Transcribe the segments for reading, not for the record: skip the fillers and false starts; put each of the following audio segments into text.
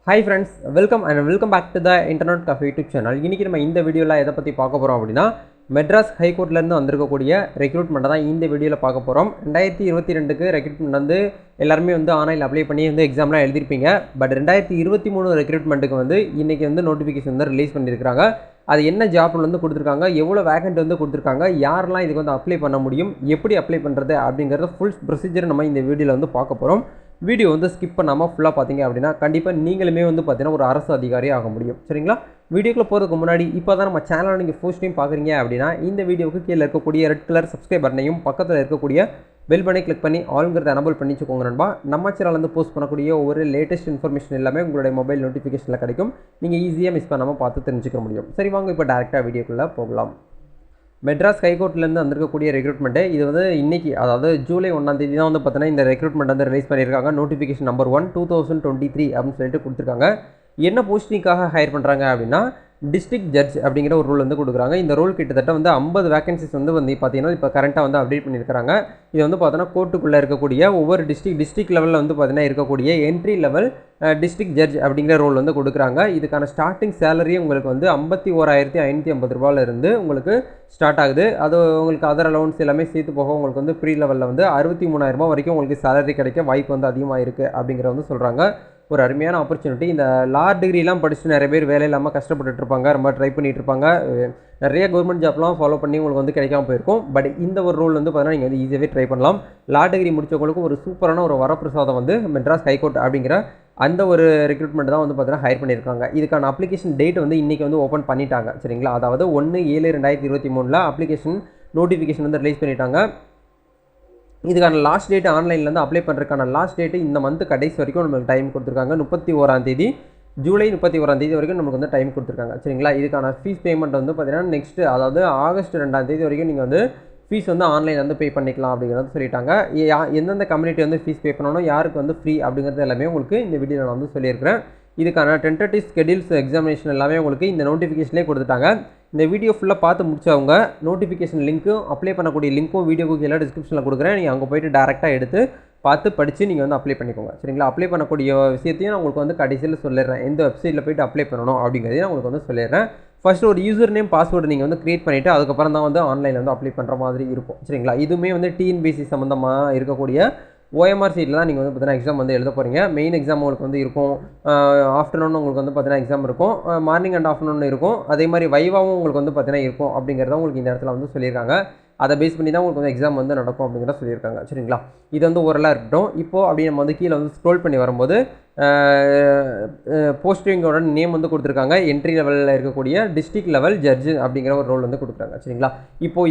Hi friends, welcome back to the Internet Cafe YouTube channel. இன்னைக்கு நம்ம இந்த வீடியோல எதை பத்தி பார்க்க போறோம் அப்படினா மெட்ராஸ் ஹை கோர்ட்ல இருந்து வந்திருக்கக்கூடிய ரெக்ரூட்மென்ட் தான் இந்த வீடியோல பார்க்க போறோம். 2022 க்கு ரெக்ரூட்மென்ட் வந்து எல்லாரும் வந்து ஆன்லைன்ல அப்ளை பண்ணி வந்து எக்ஸாம்லாம் எழுதிருப்பீங்க. பட் 2023 ரெக்ரூட்மென்ட்க்கு வந்து இன்னைக்கு வந்து நோட்டிஃபிகேஷன் வந்து ரிலீஸ் பண்ணிருக்காங்க. அது என்ன ஜாப்ல வந்து கொடுத்திருக்காங்க, எவ்வளவு வேகன்ட் வந்து கொடுத்திருக்காங்க, யாரெல்லாம் இதுக்கு வந்து அப்ளை பண்ண முடியும், எப்படி அப்ளை பண்றது அப்படிங்கறது ஃபுல் ப்ரொசீஜர் நம்ம இந்த வீடியோல வந்து பார்க்க போறோம். வீடியோ வந்து ஸ்கிப் பண்ணாமல் ஃபுல்லாக பார்த்தீங்க அப்படின்னா கண்டிப்பாக நீங்களுமே வந்து பார்த்தீங்கன்னா ஒரு அரசு அதிகாரியாக ஆக முடியும். சரிங்களா? வீடியோக்குள்ள போகிறதுக்கு முன்னாடி இப்போ தான் நம்ம சேனலை நீங்கள் ஃபர்ஸ்ட் டைம் பார்க்குறீங்க அப்படின்னா இந்த வீடியோவுக்கு கீழே இருக்கக்கூடிய ரெட் கலர் சப்ஸ்கிரைப் பட்டனையும் பக்கத்தில் இருக்கக்கூடிய பெல் பட்டனை கிளிக் பண்ணி ஆல்ங்கிறத எனபிள் பண்ணி வச்சுக்கோங்க நண்பா. நம்ம சேனல் வந்து போஸ்ட் பண்ணக்கூடிய ஒவ்வொரு லேட்டஸ்ட் இன்ஃபர்மேஷன் எல்லாமே உங்களுடைய மொபைல் நோட்டிஃபிகேஷனில் கிடைக்கும். நீங்கள் ஈஸியாக மிஸ் பண்ணாமல் பார்த்து தெரிஞ்சுக்க முடியும். சரி வாங்க இப்போ டேரெக்டாக வீடியோக்குள்ளே போகலாம். மெட்ராஸ் ஹைகோர்ட்லேருந்து வந்திருக்கக்கூடிய ரெக்ரூட்மெண்ட்டு இது வந்து இன்றைக்கி அதாவது ஜூலை 1ஆம் தேதி தான் வந்து பார்த்தீங்கன்னா இந்த ரெக்ரூட்மெண்ட் வந்து ரிலீஸ் பண்ணியிருக்காங்க. நோட்டிஃபிகேஷன் நம்பர் 1 2023 அப்படின்னு சொல்லிட்டு கொடுத்துருக்காங்க. என்ன போஸ்டிங்காக ஹையர் பண்ணுறாங்க அப்படின்னா டிஸ்ட்ரிக்ட் ஜட்ஜ் அப்படிங்கிற ஒரு ரோல் வந்து கொடுக்குறாங்க. இந்த ரோல் கிட்டத்தட்ட வந்து 50 வேகன்சிஸ் வந்து பார்த்தீங்கன்னா இப்போ கரண்ட்டாக வந்து அப்டேட் பண்ணியிருக்காங்க. இது வந்து பார்த்தோன்னா கோர்ட்டுக்குள்ளே இருக்கக்கூடிய ஒவ்வொரு டிஸ்ட்ரிக்ட் லெவலில் வந்து பார்த்தீங்கன்னா இருக்கக்கூடிய என்ட்ரி லெவல் டிஸ்ட்ரிக்ட் ஜட்ஜ் அப்படிங்கிற ரோல் வந்து கொடுக்குறாங்க. இதுக்கான ஸ்டார்டிங் சேலரி உங்களுக்கு வந்து 51,550 ரூபாயிலிருந்து உங்களுக்கு ஸ்டார்ட் ஆகுது. அது உங்களுக்கு அதர் அலவன்ஸ் எல்லாமே சேர்த்து போக உங்களுக்கு வந்து ப்ரீ லெவலில் வந்து 63,000 ரூபாய் வரைக்கும் உங்களுக்கு சேலரி கிடைக்க வாய்ப்பு வந்து அதிகமாக இருக்குது அப்படிங்கிற வந்து சொல்கிறாங்க. ஒரு அருமையான ஆப்பர்ச்சுனிட்டி. இந்த லா டிகிரிலாம் படிச்சுட்டு நிறைய பேர் வேலை இல்லாமல் கஷ்டப்பட்டுட்டு இருப்பாங்க, ரொம்ப ட்ரை பண்ணிட்டு இருப்பாங்க. நிறைய கவர்மெண்ட் ஜாப்லாம் ஃபாலோ பண்ணி உங்களுக்கு வந்து கிடைக்காம போயிருக்கும். பட் இந்த ஒரு ரோல் வந்து பார்த்தீங்கன்னா நீங்கள் வந்து ஈஸியாகவே ட்ரை பண்ணலாம். லா டிகிரி முடிச்சவங்களுக்கு ஒரு சூப்பரான ஒரு வரப்பிரசாதம் வந்து மெட்ராஸ் ஹைகோர்ட் அப்படிங்கிற அந்த ஒரு ரெக்ரூட்மெண்ட் தான் வந்து பார்த்தீங்கன்னா ஹையர் பண்ணியிருக்காங்க. இதுக்கான அப்ளிகேஷன் டேட் வந்து இன்றைக்கி வந்து ஓப்பன் பண்ணிட்டாங்க. சரிங்களா? அதாவது 1/7/2023 அப்ளிகேஷன் நோட்டிஃபிகேஷன் வந்து ரிலீஸ் பண்ணிட்டாங்க. இதுக்கான லாஸ்ட் டேட் ஆன்லைனில் அப்ளை பண்ணுறதுக்கான லாஸ்ட் டேட்டு இந்த மந்த் கடைசி வரைக்கும் நம்மளுக்கு டைம் கொடுத்துருக்காங்க. 31ஆம் தேதி ஜூலை 31ஆம் தேதி வரைக்கும் நமக்கு வந்து டைம் கொடுத்துருக்காங்க. சரிங்களா? இதுக்கான ஃபீஸ் பேமெண்ட் வந்து பார்த்தீங்கன்னா நெக்ஸ்ட் அதாவது ஆகஸ்ட் 2ஆம் தேதி வரைக்கும் நீங்கள் வந்து ஃபீஸ் வந்து ஆன்லைனில் வந்து பே பண்ணிக்கலாம் அப்படிங்கிறத சொல்லிட்டாங்க. எந்தெந்த கம்யூனிட்டி வந்து ஃபீஸ் பே பண்ணணும், யாருக்கு வந்து ஃப்ரீ அப்படிங்கிறது எல்லாமே உங்களுக்கு இந்த வீடியோவில் நான் வந்து சொல்லியிருக்கிறேன். இதுக்கான டென்டேட்டிவ் ஸ்கெடியூல்ஸ் எக்ஸாமினேஷன் எல்லாமே உங்களுக்கு இந்த நோட்டிஃபிகேஷன்லேயே கொடுத்துட்டாங்க. இந்த வீடியோ ஃபுல்லாக பார்த்து முடிச்சவங்க நோட்டிஃபிகேஷன் லிங்க்கும் அப்ளை பண்ணக்கூடிய லிங்க்கும் வீடியோக்கு கீழே டிஸ்கிரிப்ஷனில் கொடுக்குறேன். நீங்கள் அங்கே போய்ட்டு டேரெக்டாக எடுத்து பார்த்து படித்து நீங்கள் வந்து அப்ளை பண்ணிக்கோங்க. சரிங்களா? அப்ளை பண்ணக்கூடிய விஷயத்தையும் நான் உங்களுக்கு வந்து கடைசியில் சொல்லிடுறேன். எந்த வெப்சைட்டில் போய்ட்டு அப்ளை பண்ணணும் அப்படிங்கிறதையும் நான் உங்களுக்கு வந்து சொல்லிடுறேன். ஃபஸ்ட்டு ஒரு யூசர் நேம் பாஸ்வேர்டு நீங்கள் வந்து க்ரியேட் பண்ணிவிட்டு அதுக்கப்புறம் தான் வந்து ஆன்லைனில் வந்து அப்ளை பண்ணுற மாதிரி இருக்கும். சரிங்களா? இதுவுமே வந்து டிஎன்பிஎஸ்சி சம்மந்தமாக இருக்கக்கூடிய OMR சீட்டில் தான் நீங்கள் வந்து பார்த்தீங்கன்னா எக்ஸாம் வந்து எழுத போகிறீங்க. மெயின் எக்ஸாம் உங்களுக்கு வந்து இருக்கும். ஆஃப்டர்நூன் உங்களுக்கு வந்து பார்த்தீங்கன்னா எக்ஸாம் இருக்கும். மார்னிங் அண்ட் ஆஃப்டர்நூன் இருக்கும். அதே மாதிரி வைவாவும் உங்களுக்கு வந்து பார்த்தீங்கன்னா இருக்கும் அப்படிங்கிறத உங்களுக்கு இந்த இடத்துல வந்து சொல்லியிருக்காங்க. அதை பேஸ் பண்ணி தான் உங்களுக்கு வந்து எக்ஸாம் வந்து நடக்கும் அப்படிங்கிறத சொல்லியிருக்காங்க. சரிங்களா? இது வந்து ஓரலாக இருக்கட்டும். இப்போது அப்படி நம்ம வந்து கீழே வந்து ஸ்க்ரோல் பண்ணி வரும்போது போஸ்டிங்கோட நேம் வந்து கொடுத்துருக்காங்க. என்ட்ரி லெவலில் இருக்கக்கூடிய டிஸ்ட்ரிக்ட் லெவல் ஜட்ஜு அப்படிங்கிற ஒரு ரோல் வந்து கொடுக்குறாங்க. சரிங்களா? இப்போது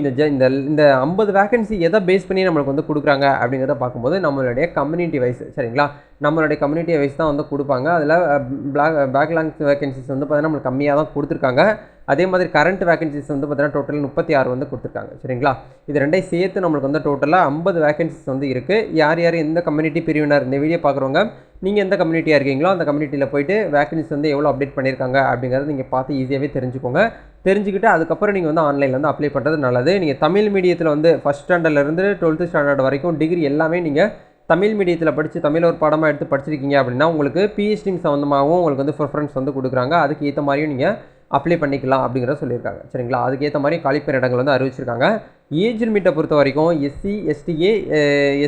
இந்த 50 வேகன்சி எதை பேஸ் பண்ணி நம்மளுக்கு வந்து கொடுக்குறாங்க அப்படிங்கிறத பார்க்கும்போது நம்மளுடைய கம்யூனிட்டி வைஸ். சரிங்களா? நம்மளுடைய கம்யூனிட்டி வைஸ் தான் வந்து கொடுப்பாங்க. அதில் பேக்லாங்ஸ் வேகன்சிஸ் வந்து பார்த்தீங்கன்னா நம்மளுக்கு கம்மியாக தான் கொடுத்துருக்காங்க. அதே மாதிரி கரண்ட் வேகன்சிஸ் வந்து பார்த்தீங்கன்னா டோட்டல் 36 வந்து கொடுத்துருக்காங்க. சரிங்களா? இது ரெண்டையும் சேர்த்து நம்மளுக்கு வந்து டோட்டலாக 50 வேகன்சிஸ் வந்து இருக்குது. யார் எந்த கம்யூனிட்டி பிரிவினர் இந்த வீடியோ பார்க்குறவங்க நீங்கள் எந்த கம்யூனிட்டியாக இருக்கீங்களோ அந்த கம்யூனிட்டியில் போய்ட்டு வேகன்சிஸ் வந்து எவ்வளோ அப்டேட் பண்ணியிருக்காங்க அப்படிங்கிறத நீங்கள் பார்த்து ஈஸியாகவே தெரிஞ்சுக்கோங்க. தெரிஞ்சுக்கிட்டு அதுக்கப்புறம் நீங்கள் வந்து ஆன்லைனில் வந்து அப்ளை பண்ணுறது நல்லது. நீங்கள் தமிழ் மீடியத்தில் வந்து ஃபஸ்ட் ஸ்டாண்டர்ட்லேருந்து 12th ஸ்டாண்டர்ட் வரைக்கும் டிகிரி எல்லாமே நீங்கள் தமிழ் மீடியத்தில் படித்து தமிழ் ஒரு பாடமாக எடுத்து படிச்சிருக்கீங்க அப்படின்னா உங்களுக்கு பிஹெச்டி சம்மந்தமாகவும் உங்களுக்கு வந்து ப்ரிஃபரன்ஸ் வந்து கொடுக்குறாங்க. அதுக்கு ஏற்ற மாதிரியும் நீங்கள் அப்ளை பண்ணிக்கலாம் அப்படிங்கிறத சொல்லியிருக்காங்க. சரிங்களா? அதுக்கேற்ற மாதிரி காலிப்பேர் இடங்கள் வந்து அறிவிச்சிருக்காங்க. ஏஜ் லிமிட்டை பொறுத்த வரைக்கும் SC STA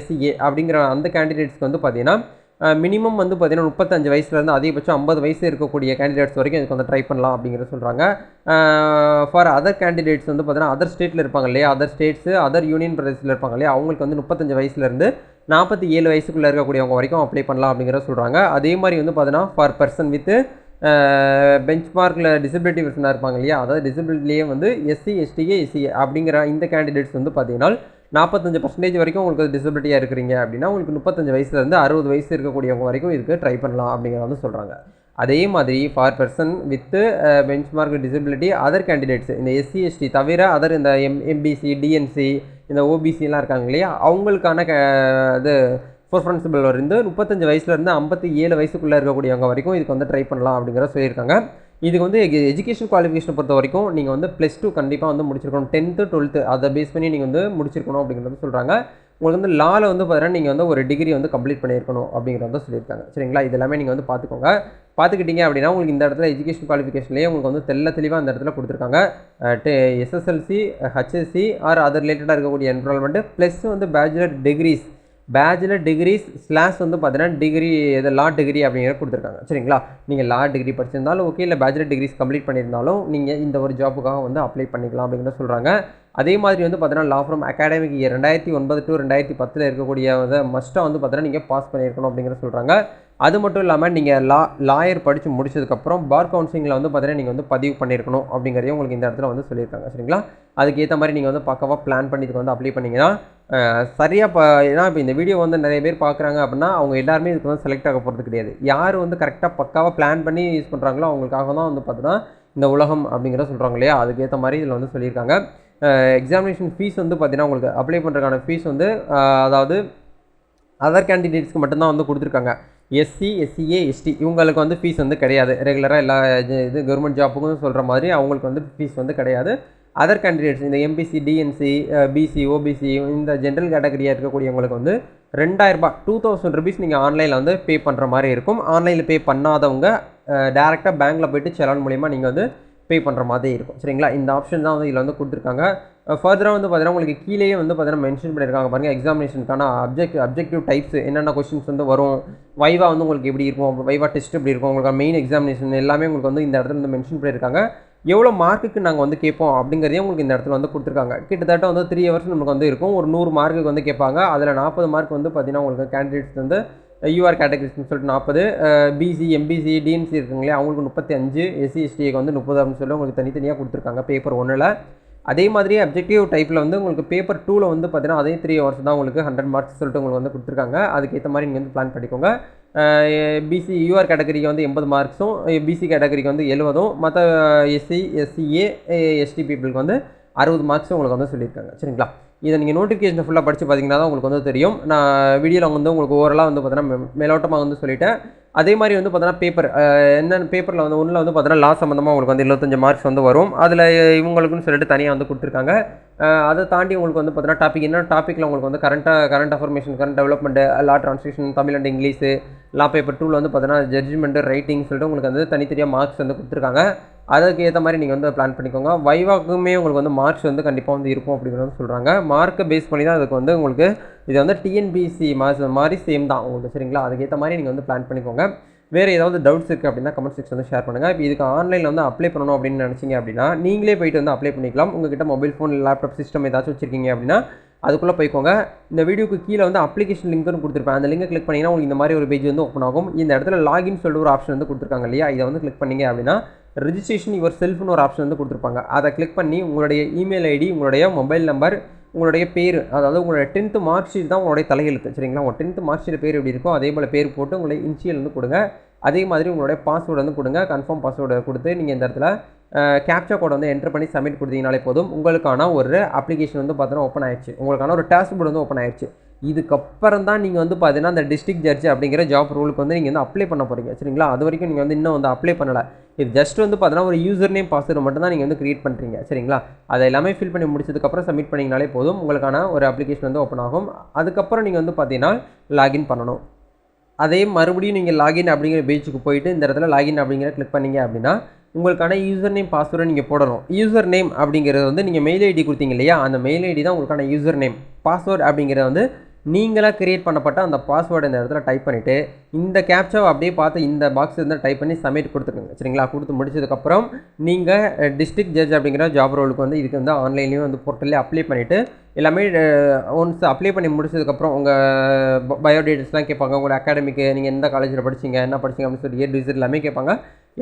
SCA அப்படிங்கிற அந்த கேண்டிடேட்ஸ்க்கு வந்து பார்த்தீங்கன்னா மினிமம் வந்து பார்த்தீங்கன்னா 35 வயசுலேருந்து அதிகபட்சம் 50 வயசு இருக்கக்கூடிய கேண்டிடேட்ஸ் வரைக்கும் இதுக்கு வந்து ட்ரை பண்ணலாம் அப்படிங்கிறத சொல்கிறாங்க. ஃபார் அதர் கேண்டிடேட்ஸ் வந்து பார்த்தீங்கன்னா அதர் ஸ்டேட்டில் இருப்பாங்க இல்லையா, அதர் ஸ்டேட்ஸு அதர் யூனியன் பிரதேசத்தில் இருப்பாங்க இல்லையா, அவங்களுக்கு வந்து 35 வயசுலேருந்து 47 வயசுக்குள்ளே இருக்கக்கூடியவங்க வரைக்கும் அப்ளை பண்ணலாம் அப்படிங்கிறத சொல்கிறாங்க. அதே மாதிரி வந்து பார்த்தீங்கன்னா ஃபார் பர்சன் வித் பெஞ்ச்மார்க்கில் டிசபிலிட்டி பர்சனாக இருப்பாங்க இல்லையா, அதாவது டிசபிலிட்டிலேயே வந்து SC STA SCA அப்படிங்கிற இந்த கேண்டிடேட்ஸ் வந்து பார்த்தீங்கன்னா 45% வரைக்கும் உங்களுக்கு டிசபிலிட்டியாக இருக்கிறீங்க அப்படின்னா உங்களுக்கு 35 வயசுலேருந்து 60 வயசு இருக்கக்கூடியவங்க வரைக்கும் இதுக்கு ட்ரை பண்ணலாம் அப்படிங்கிறத வந்து சொல்கிறாங்க. அதே மாதிரி for person with benchmark disability other candidates இந்த SC ST தவிர அதர் இந்த MBC DNC இந்த OBCலாம் இருக்காங்க இல்லையா, அவங்களுக்கான இது ப்ரிஃபரன்சிபிள் வந்து 35 வயசுலேருந்து 57 வயசுக்குள்ளே இருக்கக்கூடியவங்க வரைக்கும் இதுக்கு வந்து ட்ரை பண்ணலாம் அப்படிங்கிற சொல்லியிருக்காங்க. இதுக்கு வந்து எஜுகேஷன் குவாலிஃபிகேஷனை பொறுத்த வரைக்கும் நீங்கள் வந்து +2 கண்டிப்பாக வந்து முடிச்சிருக்கணும். 10th 12th அதை பேஸ் பண்ணி நீங்கள் வந்து முடிச்சிருக்கணும் அப்படிங்கிறது சொல்கிறாங்க. உங்களுக்கு வந்து லாவில் வந்து பார்த்தீங்கன்னா நீங்கள் வந்து ஒரு டிகிரி வந்து கம்ப்ளீட் பண்ணியிருக்கணும் அப்படிங்கிறத சொல்லியிருக்காங்க. சரிங்களா? இது எல்லாமே நீங்கள் வந்து பார்த்துக்கோங்க. பார்த்துக்கிட்டிங்க அப்படின்னா உங்களுக்கு இந்த இடத்துல எஜுகேஷன் குவாலிஃபிகேஷன்லேயே உங்களுக்கு வந்து தெளிவாக அந்த இடத்துல கொடுத்துருக்காங்க. எஸ்எஸ்எல்சி, ஹெச்எஸ்சி ஆர் அதர் ரிலேட்டடாக இருக்கக்கூடிய என்ரோல்மெண்ட்டு ப்ளஸ் வந்து பேச்சுலர் டிகிரிஸ் ஸ்லாஷ் வந்து பார்த்தீங்கன்னா டிகிரி இது லா டிகிரி அப்படிங்கிற கொடுத்துருக்காங்க. சரிங்களா, நீங்கள் லா டிகிரி படிச்சிருந்தாலும் ஓகே, இல்லை பேச்சுலர் டிகிரிஸ் கம்ப்ளீட் பண்ணியிருந்தாலும் நீங்கள் இந்த ஒரு ஜாப்புக்காக வந்து அப்ளை பண்ணிக்கலாம் அப்படிங்கிற சொல்கிறாங்க. அதே மாதிரி வந்து பார்த்தீங்கன்னா லா ஃப்ரம் அகாடமிக் இயர் 2009 to 2010 இருக்கக்கூடிய வந்து மஸ்ட்டாக வந்து பார்த்தீங்கன்னா நீங்கள் பாஸ் பண்ணியிருக்கணும் அப்படிங்கிற சொல்கிறாங்க. அது மட்டும் இல்லாமல் நீங்கள் லாயர் படித்து முடிச்சதுக்கப்புறம் பார் கவுன்சிலிங்கில் வந்து பார்த்தீங்கன்னா நீங்கள் வந்து பதிவு பண்ணியிருக்கணும் அப்படிங்கிறதையும் உங்களுக்கு இந்த இடத்துல வந்து சொல்லியிருக்காங்க. சரிங்களா, அதுக்கேற்ற மாதிரி நீங்கள் வந்து பக்காவாக பிளான் பண்ணி இதுக்கு வந்து அப்ளை பண்ணிங்கன்னா சரியாக ஏன்னா இப்போ இந்த வீடியோ வந்து நிறைய பேர் பார்க்குறாங்க அப்படின்னா அவங்க எல்லாருமே இதுக்கு வந்து செலக்ட் ஆக போகிறது கிடையாது. யார் வந்து கரெக்டாக பக்காவாக பிளான் பண்ணி யூஸ் பண்ணுறாங்களோ அவங்களுக்காக தான் வந்து பார்த்தீங்கன்னா இந்த உலகம் அப்படிங்கிறத சொல்கிறாங்க இல்லையா, அதுக்கேற்ற மாதிரி இதில் வந்து சொல்லியிருக்காங்க. எக்ஸாமினேஷன் ஃபீஸ் வந்து பார்த்தீங்கன்னா உங்களுக்கு அப்ளை பண்ணுறதுக்கான ஃபீஸ் வந்து அதாவது அதர் கேண்டிடேட்ஸ்க்கு மட்டும்தான் வந்து கொடுத்துருக்காங்க. எஸ்சி, எஸ்சிஏ, எஸ்டி இவங்களுக்கு வந்து ஃபீஸ் வந்து கிடையாது. ரெகுலராக எல்லா இது கவர்மெண்ட் ஜாப்புக்கும் சொல்கிற மாதிரி அவங்களுக்கு வந்து ஃபீஸ் வந்து கிடையாது. அதர் கேண்டிடேட்ஸ் இந்த எம்பிசி, டிஎன்சி, பிசி, ஓபிசி இந்த ஜென்ரல் கேட்டகரியாக இருக்கக்கூடியவங்களுக்கு வந்து 2000 ₹2000 நீங்கள் ஆன்லைனில் வந்து பே பண்ணுற மாதிரி இருக்கும். ஆன்லைனில் பே பண்ணாதவங்க டேரெக்டாக பேங்க்கில் போய்ட்டு செலான் மூலிமா நீங்கள் வந்து பே பண்ணுற மாதிரி இருக்கும். சரிங்களா, இந்த ஆப்ஷன் தான் வந்து இதில் வந்து கொடுத்துருக்காங்க. ஃபர்தராக வந்து பார்த்தீங்கன்னா உங்களுக்கு கீழேயே வந்து பார்த்தீங்கன்னா மென்ஷன் பண்ணியிருக்காங்க பாருங்கள், எக்ஸாமினேஷனுக்கான அப்ஜெக்டிவ் டைப்ஸ் என்னென்ன கொஸ்டின்ஸ் வந்து வரும், வைவா வந்து உங்களுக்கு எப்படி இருக்கும், வைவா டெஸ்ட் எப்படி இருக்கும், உங்களுக்கு மெயின் எக்ஸாமினேஷன் எல்லாமே உங்களுக்கு வந்து இந்த இடத்துல வந்து மென்ஷன் பண்ணியிருக்காங்க. எவ்வளோ மார்க்குக்கு நாங்கள் வந்து கேட்போம் அப்படிங்கிறதையும் உங்களுக்கு இந்த இடத்துல வந்து கொடுத்துருக்காங்க. கிட்டத்தட்ட வந்து 3 hours நமக்கு வந்து இருக்கும். ஒரு 100 மார்க்குக்கு வந்து கேட்பாங்க. அதில் 40 மார்க் வந்து பார்த்தீங்கன்னா உங்களுக்கு கேண்டிடேட்ஸ் வந்து யூஆர் கேட்டகரிஸ்னு சொல்லிட்டு 40, பிசி, எம்பிசி, டிஎன்சி இருக்குங்களே அவங்களுக்கு 35, எஸ்சி, எஸ்டிக்கு வந்து 30 அப்படின்னு சொல்லி உங்களுக்கு தனித்தனியாக கொடுத்துருக்காங்க பேப்பர் 1ல். அதே மாதிரி அப்ஜெக்டிவ் டைப்பில் வந்து உங்களுக்கு பேப்பர் 2ல் வந்து பார்த்தீங்கன்னா அதே 3 hours தான் உங்களுக்கு 100 மார்க்ஸ் சொல்லிட்டு உங்களுக்கு வந்து கொடுத்துருக்காங்க. அதுக்கேற்ற மாதிரி நீங்கள் வந்து பிளான் பண்ணிக்கோங்க. பிசி யூஆர் கேட்டகரிக்கு வந்து 80 மார்க்ஸும், பிசி கேட்டகரிக்கு வந்து 70, மற்ற எஸ்சி, எஸ்சிஏ, எஸ்டி பீப்புளுக்கு வந்து 60 மார்க்ஸும் உங்களுக்கு வந்து சொல்லியிருக்காங்க. சரிங்களா, இதை நீங்கள் நோட்டிஃபிகேஷனை ஃபுல்லாக படித்து பார்த்தீங்கன்னா தான் உங்களுக்கு வந்து தெரியும். நான் வீடியோவில் வந்து உங்களுக்கு ஓவராலாக வந்து பார்த்தீங்கன்னா மேலோட்டமாக வந்து சொல்லிட்டேன். அதே மாதிரி வந்து பார்த்தீங்கன்னா பேப்பர் என்னென்ன பேப்பரில் வந்து ஒன்றில் வந்து பார்த்தீங்கன்னா லா சம்மந்தமாக உங்களுக்கு வந்து 75 மார்க்ஸ் வந்து வரும். அதில் இவங்களுக்குன்னு சொல்லிட்டு தனியாக வந்து கொடுத்துருக்காங்க. அதை தாண்டி உங்களுக்கு வந்து பார்த்தீங்கன்னா டாபிக் என்ன டாப்பிக்கில் உங்களுக்கு வந்து current affirmation, current development, law translation, Tamil and English, law paper 2ல் வந்து பார்த்தீங்கன்னா ஜட்ஜ்மெண்ட், ரைட்டிங் சொல்லிட்டு உங்களுக்கு வந்து தனித்தனியாக மார்க்ஸ் வந்து கொடுத்துருக்காங்க. அதுக்கு ஏற்ற மாதிரி நீங்கள் வந்து பிளான் பண்ணிக்கோங்க. வைவாக்குமே உங்களுக்கு வந்து மார்க்ஸ் வந்து கண்டிப்பாக வந்து இருக்கும் அப்படிங்கிறது சொல்கிறாங்க. மார்க்கை பேஸ் பண்ணி தான் அதுக்கு வந்து உங்களுக்கு இது வந்து டிஎன்பிசி மாதிரி சேம் தான் உங்களுக்கு. சரிங்களா, அதுக்கேற்ற மாதிரி நீங்கள் வந்து பிளான் பண்ணிக்கோங்க. வேறு ஏதாவது டவுட்ஸ் இருக்குது அப்படின்னா கமெண்ட் செக்ஷன் வந்து ஷேர் பண்ணுங்கள். இப்போ இதுக்கு ஆன்லைனில் வந்து அப்ளை பண்ணணும் அப்படின்னு நினச்சிங்க அப்படின்னா நீங்களே போய்ட்டு வந்து அப்ளை பண்ணிக்கலாம். உங்கள்கிட்ட மொபைல் ஃபோன், லேப்டாப் சிஸ்டம் ஏதாச்சும் வச்சுருக்கீங்க அப்படின்னா அதுக்குள்ளே போய்க்கோங்க. இந்த வீடியோக்கு கீழே வந்து அப்ளிகேஷன் லிங்க்னு கொடுத்துருப்பேன். அந்த லிங்கை கிளிக் பண்ணிங்கன்னா உங்களுக்கு இந்த மாதிரி ஒரு பேஜ் வந்து ஓப்பன் ஆகும். இந்த இடத்துல லாகின் சொல்லிட்டு ஒரு ஆப்ஷன் வந்து கொடுத்துருக்காங்க இல்லையா, இதை வந்து கிளிக் பண்ணிங்க அப்படின்னா ரெஜிஸ்ட்ரேஷன் யுவர் செல்ஃப்னு ஒரு ஆப்ஷன் வந்து கொடுத்துருப்பாங்க. அதை கிளிக் பண்ணி உங்களுடைய இமெயில் ஐடி, உங்களுடைய மொபைல் நம்பர், உங்களுடைய பேர், அதாவது உங்களுடைய 10th மார்க் ஷீட் தான் உங்களுடைய தலையெழுத்து. சரிங்களா, உங்கள் 10th மார்க் ஷீட் பேர் எப்படி இருக்கும் அதே போல் பேர் போட்டு உங்களுடைய இனிஷியல் வந்து கொடுங்க. அதே மாதிரி உங்களுடைய பாஸ்வேர்டு வந்து கொடுங்க. கன்ஃபார்ம் பாஸ்வேர்டு கொடுத்து நீங்கள் இந்த இடத்துல கேப்சா கோட் வந்து என்டர் பண்ணி சப்மிட் கொடுத்தீங்கனாலே போதும். உங்களுக்கான ஒரு அப்ளிகேஷன் வந்து பார்த்தீங்கன்னா ஓப்பன் ஆயிடுச்சு. உங்களுக்கான ஒரு டேஷ்போர்டு வந்து ஓப்பன் ஆயிடுச்சு. இதுக்கப்புறம் தான் நீங்கள் வந்து பார்த்தீங்கன்னா அந்த டிஸ்ட்ரிக்ட் ஜட்ஜ் அப்படிங்கிற ஜாப் ரூலுக்கு வந்து நீங்கள் வந்து அப்ளை பண்ண போகிறீங்க. சரிங்களா, அது வரைக்கும் நீங்கள் வந்து இன்னும் வந்து அப்ளை பண்ணலை. இது ஜஸ்ட் வந்து பார்த்தீங்கன்னா ஒரு யூசர் நேம், பாஸ்வேர்டு மட்டும் தான் நீங்கள் வந்து க்ரியேட் பண்ணுறீங்க. சரிங்களா, அதை எல்லாமே ஃபில் பண்ணி முடிச்சதுக்கப்புறம் சப்மிட் பண்ணிங்கனாலே போதும். உங்களுக்கான ஒரு அப்ளிகேஷன் வந்து ஓப்பன் ஆகும். அதுக்கப்புறம் நீங்கள் வந்து பார்த்தீங்கன்னா லாகின் பண்ணணும். அதே மறுபடியும் நீங்கள் லாகின் அப்படிங்கிற பேஜுக்கு போயிட்டு இந்த இடத்துல லாகின் அப்படிங்கிற கிளிக் பண்ணிங்க அப்படின்னா உங்களுக்கான யூசர் நேம், பாஸ்வேர்டை நீங்கள் போடணும். யூசர் நேம் அப்படிங்கிறது வந்து நீங்கள் மெயில் ஐடி கொடுத்தீங்க இல்லையா, அந்த மெயில் ஐடி தான் உங்களுக்கான யூசர் நேம். பாஸ்வேர்டு அப்படிங்கிறது வந்து நீங்களாக கிரியேட் பண்ணப்பட்ட அந்த பாஸ்வேர்டு இந்த இடத்துல டைப் பண்ணிவிட்டு இந்த கேப்சாவை அப்படியே பார்த்து இந்த பாக்ஸ் வந்து டைப் பண்ணி சப்மிட் கொடுத்துருங்க. சரிங்களா, கொடுத்து முடிச்சதுக்கப்புறம் நீங்கள் டிஸ்ட்ரிக்ட் ஜட்ஜ் அப்படிங்கிற ஜாப் ரோலுக்கு வந்து இதுக்கு வந்து ஆன்லைன்லேயும் வந்து போர்ட்டல்லே அப்ளை பண்ணிவிட்டு எல்லாமே ஒன்ஸ் அப்ளை பண்ணி முடிச்சதுக்கப்புறம் உங்கள் பயோடேட்டாஸ்லாம் கேட்பாங்க. உங்களோட அகாடமிக்கு நீங்கள் எந்த காலேஜில் படிச்சிங்க, என்ன படிச்சிங்க அப்படின்னு சொல்லி டிசைட் எல்லாமே கேட்பாங்க.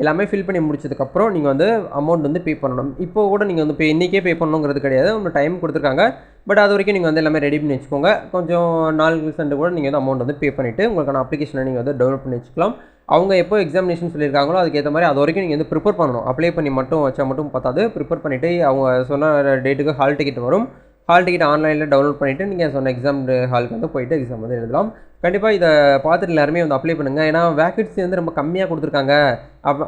எல்லாமே ஃபில் பண்ணி முடிச்சதுக்கப்புறம் நீங்கள் வந்து அமௌண்ட் வந்து பே பண்ணணும். இப்போ கூட நீங்கள் வந்து இன்றைக்கே பே பண்ணணுங்கிறது கிடையாது, உங்களுக்கு டைம் கொடுத்துருக்காங்க. பட் அது வரைக்கும் நீங்கள் வந்து எல்லாமே ரெடி பண்ணி வச்சுக்கோங்க. கொஞ்சம் நாள் சென்று கூட நீங்கள் வந்து அமௌண்ட் வந்து பே பண்ணிவிட்டு உங்களுக்கான அப்ளிகேஷனை நீங்கள் வந்து டெவலப் பண்ணி வச்சுக்கலாம். அவங்க எப்போ எக்ஸாமினேஷன் சொல்லியிருக்காங்களோ அதுக்கேற்ற மாதிரி அது வரைக்கும் நீங்கள் வந்து ப்ரிப்பேர் பண்ணணும். அப்ளை பண்ணி மட்டும் வச்சா மட்டும் பார்த்தாது, ப்ரிப்பேர் பண்ணிவிட்டு அவங்க சொன்ன டேட்டுக்கு ஹால் டிக்கெட் வரும். ஹால் டிக்கெட் ஆன்லைனில் டவுன்லோட் பண்ணிவிட்டு நீங்கள் சொன்ன எக்ஸாம் ஹாலுக்கு வந்து போய்ட்டு எக்ஸாம் வந்து எழுதலாம். கண்டிப்பாக இதை பார்த்துட்டு எல்லாருமே வந்து அப்ளை பண்ணுங்கள். ஏன்னா வேக்கன்சி வந்து ரொம்ப கம்மியாக கொடுத்துருக்காங்க.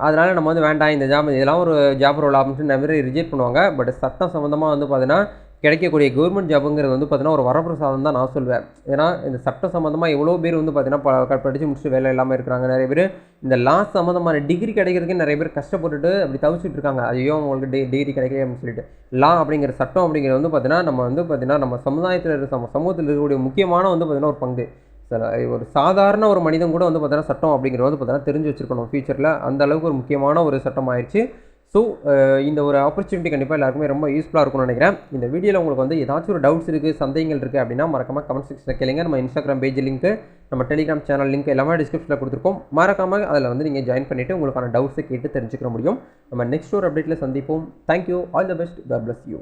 அதனால் நம்ம வந்து வேண்டாம் இந்த ஜாப், இதெல்லாம் ஒரு ஜாப் ரோல் அப்படின்னு நிறைய ரிஜெக்ட் பண்ணுவாங்க. பட் சட்டம் சம்மந்தமாக வந்து பார்த்தீங்கன்னா கிடைக்கக்கூடிய கவர்மெண்ட் ஜாபுங்கிறது வந்து பார்த்தீங்கன்னா ஒரு வரப்பிரசாதம் தான் நான் சொல்வேன். ஏன்னா இந்த சட்டம் சம்மந்தமாக எவ்வளோ பேர் வந்து பார்த்தீங்கன்னா படித்து முடிச்சுட்டு வேலை இல்லாமல் இருக்கிறாங்க. நிறைய பேர் இந்த லா சம்மந்தமான டிகிரி கிடைக்கிறதுக்கே நிறைய பேர் கஷ்டப்பட்டுட்டு அப்படி தவிச்சிட்டு இருக்காங்க. ஐயோ அவங்களுக்கு டிகிரி கிடைக்கல அப்படின்னு சொல்லிட்டு. லா அப்படிங்கிற சட்டம் அப்படிங்கிறது வந்து பார்த்தீங்கன்னா நம்ம வந்து பார்த்தீங்கன்னா நம்ம சமுதாயத்தில் சமூகத்தில் இருக்கக்கூடிய முக்கியமான வந்து பார்த்தீங்கன்னா ஒரு பங்கு. ஒரு சாதாரண ஒரு மனிதன் கூட வந்து பார்த்தீங்கன்னா சட்டம் அப்படிங்கிறது வந்து பார்த்தீங்கன்னா தெரிஞ்சு வச்சுருக்கணும் ஃபியூச்சரில். அந்த அளவுக்கு ஒரு முக்கியமான ஒரு சட்டம் ஆயிடுச்சு. ஸோ இந்த ஒரு ஆப்பர்ச்சுனிட்டி கண்டிப்பாக எல்லாருக்குமே ரொம்ப யூஸ்ஃபுல்லாக இருக்கும்னு நினைக்கிறேன். இந்த வீடியோவில் உங்களுக்கு வந்து ஏதாச்சும் ஒரு டவுட்ஸ் இருக்குது, சந்தேகங்கள் இருக்குது அப்படின்னா மறக்காமல் கமெண்ட் செக்ஷனில் கேளுங்க. நம்ம இன்ஸ்டாகிராம் பேஜ் லிங்க்கு, நம்ம டெலிகிராம் சேனல் லிங்க் எல்லாமே டிஸ்கிரிப்ஷனில் கொடுத்துருக்கோம். மறக்காமல் அதில் வந்து நீங்கள் ஜாயின் பண்ணிவிட்டு உங்களுக்கான டவுட்ஸை கேட்டு தெரிஞ்சுக்க முடியும். நம்ம நெக்ஸ்ட் ஒரு அப்டேட்டில் சந்திப்போம். Thank you. All the best. God bless you.